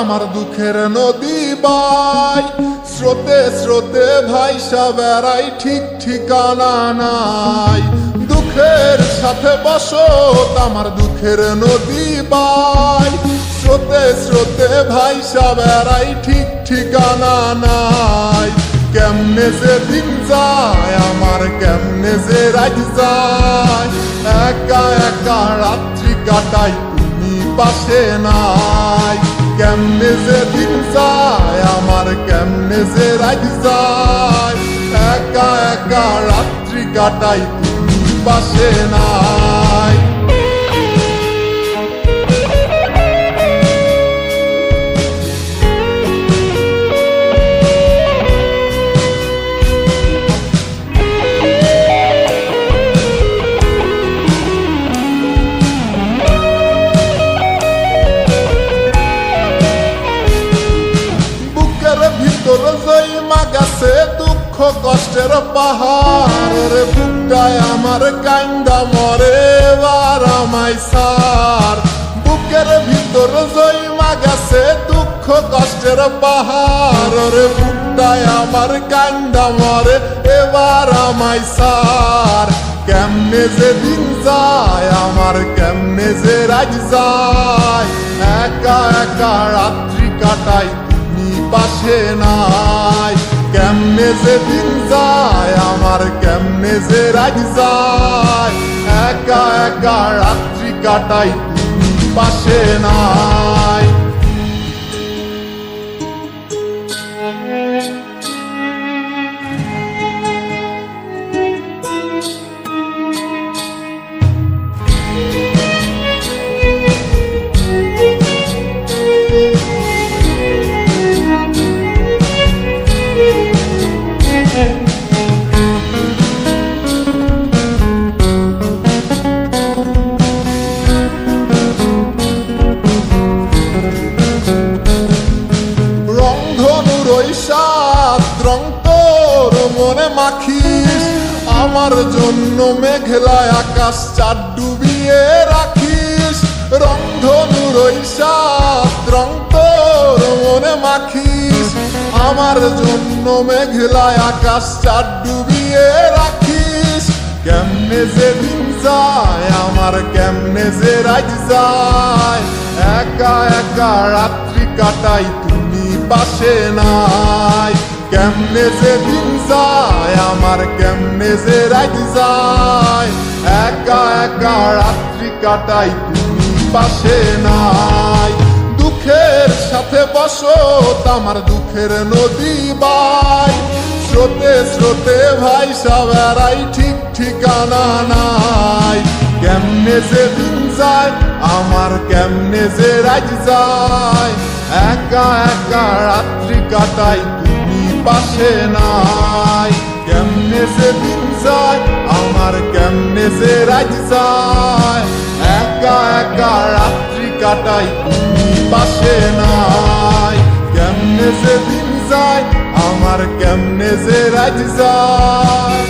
আমার দুঃখের নদী বাই, স্রোতে স্রোতে ভাইসা বেড়াই, ঠিক ঠিকানা নাই। দুঃখের সাথে বসত আমার দুঃখের নদী বাই, স্রোতে স্রোতে ভাইসা বেড়াই, ঠিক ঠিকানা নাই। কেমনে যে দিন যায় আমার, কেমনে যে রাত যায়, একা একা রাত্রি কাটাই তুমি পাশে নাই। কেমনে যে দিন যায় আমার, কেমনে যে রাত যায়, একা একা রাত্রি কাটাই তুমি পাশে নাই। ভিতর জৈমা গেছে দুঃখ কষ্টের পাহাড়, রে বুকটায় আমার কান্দা মরে এবার আমায় সার। বুকের ভিতর জৈমা গেছে দুঃখ কষ্টের পাহাড়, রে বুকটায় আমার কান্দা মরে এবার আমায় সার। কেমনে যে দিন যায় আমার, কেমনে যে রাত যায়, একা একা রাত্রি কাটাই পাশে নাই। কেমনে যে দিন যায় আমার, কেমনে যে রাত যায়, একা একা রাত্রি কাটাই তুমি পাশে নাই। রং তোর মনে মাখিস, আমার জন্য মেঘলা আকাশ চাঁদ ডুবিয়ে রাখিস। রংধনুর ওই সাত রং তোর মনে মাখিস, আমার জন্য মেঘলা আকাশ চাঁদ ডুবিয়ে রাখিস। কেমনে যে দিন যায় আমার, কেমনে যে রাত যায়, একা একা রাত্রি কাটাই তুমি পাশে নাই। কেমনে যে দিন যায় আমার, কেমনে যে রাত যায়, একা একা রাত্রি কাটাই তুমি পাশে নাই। দুঃখের সাথে বসত আমার দুঃখের নদী বাই, স্রোতে স্রোতে ভাইসা বেড়াই, ঠিক ঠিকানা নাই। কেমনে যে দিন যায় আমার, কেমনে যে রাত যায়, একা একা রাত্রি কাটাই তুমি পাশে নাই। কেমনে যে দিন যায় আমার, কেমনে যে রাত যায়, একা একা রাত্রি কাটাই তুমি পাশে নাই। কেমনে যে দিন যায় আমার, কেমনে যে রাত যায়।